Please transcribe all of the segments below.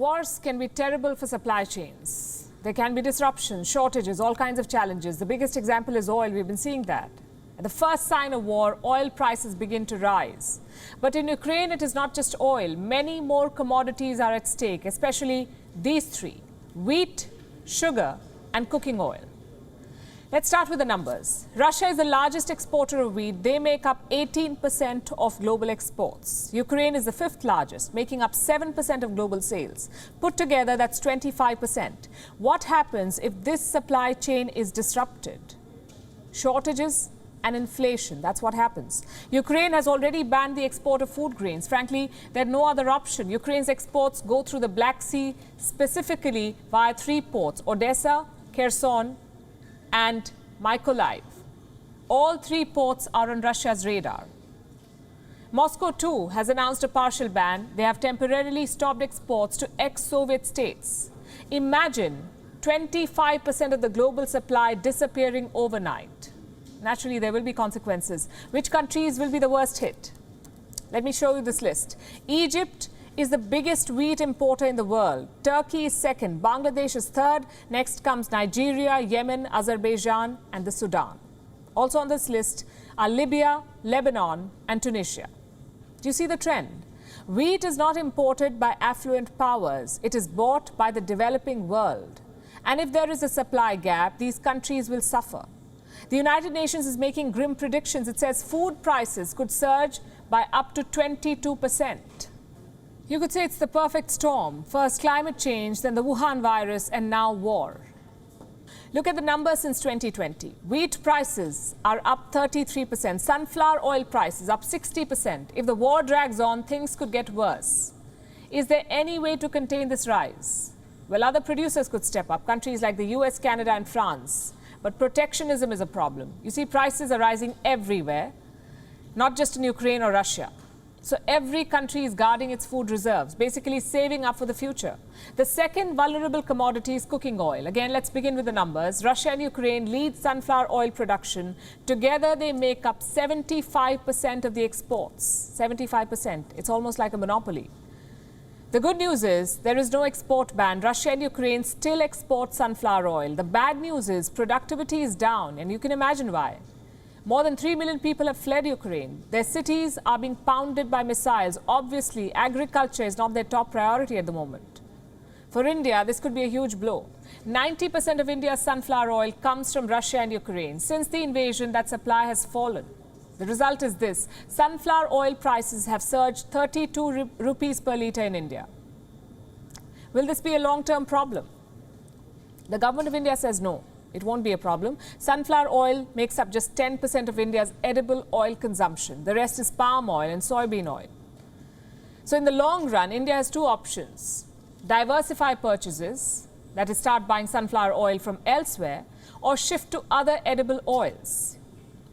Wars can be terrible for supply chains. There can be disruptions, shortages, all kinds of challenges. The biggest example is oil. We've been seeing that. At the first sign of war, oil prices begin to rise. But in Ukraine, it is not just oil. Many more commodities are at stake, especially these three: wheat, sugar, and cooking oil. Let's start with the numbers. Russia is the largest exporter of wheat. They make up 18% of global exports. Ukraine is the fifth largest, making up 7% of global sales. Put together, that's 25%. What happens if this supply chain is disrupted? Shortages and inflation, that's what happens. Ukraine has already banned the export of food grains. Frankly, there's no other option. Ukraine's exports go through the Black Sea, specifically via three ports: Odessa, Kherson, and Mykolaiv. All three ports are on Russia's radar. Moscow too has announced a partial ban. They have temporarily stopped exports to ex-Soviet states. Imagine 25% of the global supply disappearing overnight. Naturally, there will be consequences. Which countries will be the worst hit? Let me show you this list. Egypt is the biggest wheat importer in the world. Turkey is second. Bangladesh is third. Next comes Nigeria, Yemen, Azerbaijan, and the Sudan. Also on this list are Libya, Lebanon, and Tunisia. Do you see the trend? Wheat is not imported by affluent powers. It is bought by the developing world. And if there is a supply gap, these countries will suffer. The United Nations is making grim predictions. It says food prices could surge by up to 22%. You could say it's the perfect storm. First climate change, then the Wuhan virus, and now war. Look at the numbers since 2020. Wheat prices are up 33%. Sunflower oil prices up 60%. If the war drags on, things could get worse. Is there any way to contain this rise? Well, other producers could step up, countries like the US, Canada, and France. But protectionism is a problem. You see, prices are rising everywhere, not just in Ukraine or Russia. So every country is guarding its food reserves, basically saving up for the future. The second vulnerable commodity is cooking oil. Again, let's begin with the numbers. Russia and Ukraine lead sunflower oil production. Together, they make up 75% of the exports. 75%. It's almost like a monopoly. The good news is there is no export ban. Russia and Ukraine still export sunflower oil. The bad news is productivity is down, and you can imagine why. More than 3 million people have fled Ukraine. Their cities are being pounded by missiles. Obviously, agriculture is not their top priority at the moment. For India, this could be a huge blow. 90% of India's sunflower oil comes from Russia and Ukraine. Since the invasion, that supply has fallen. The result is this: sunflower oil prices have surged 32 rupees per litre in India. Will this be a long-term problem? The government of India says no. It won't be a problem. Sunflower oil makes up just 10% of India's edible oil consumption. The rest is palm oil and soybean oil. So in the long run, India has two options: diversify purchases, that is, start buying sunflower oil from elsewhere, or shift to other edible oils.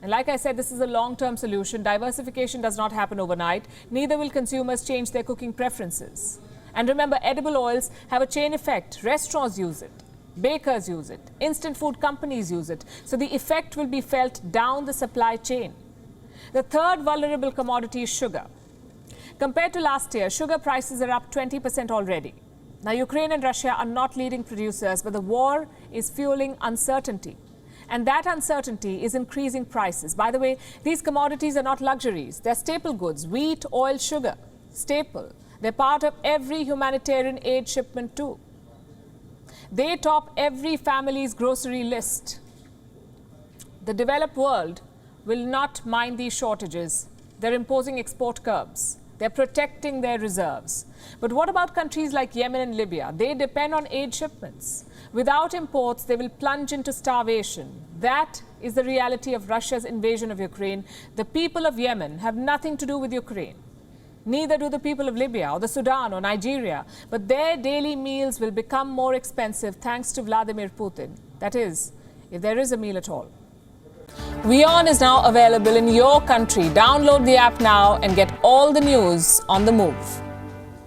And like I said, this is a long-term solution. Diversification does not happen overnight. Neither will consumers change their cooking preferences. And remember, edible oils have a chain effect. Restaurants use it. Bakers use it. Instant food companies use it. So the effect will be felt down the supply chain. The third vulnerable commodity is sugar. Compared to last year, sugar prices are up 20% already. Now, Ukraine and Russia are not leading producers, but the war is fueling uncertainty. And that uncertainty is increasing prices. By the way, these commodities are not luxuries. They're staple goods: wheat, oil, sugar. Staple. They're part of every humanitarian aid shipment too. They top every family's grocery list. The developed world will not mind these shortages. They're imposing export curbs. They're protecting their reserves. But what about countries like Yemen and Libya? They depend on aid shipments. Without imports, they will plunge into starvation. That is the reality of Russia's invasion of Ukraine. The people of Yemen have nothing to do with Ukraine. Neither do the people of Libya or the Sudan or Nigeria. But their daily meals will become more expensive thanks to Vladimir Putin. That is, if there is a meal at all. WION is now available in your country. Download the app now and get all the news on the move.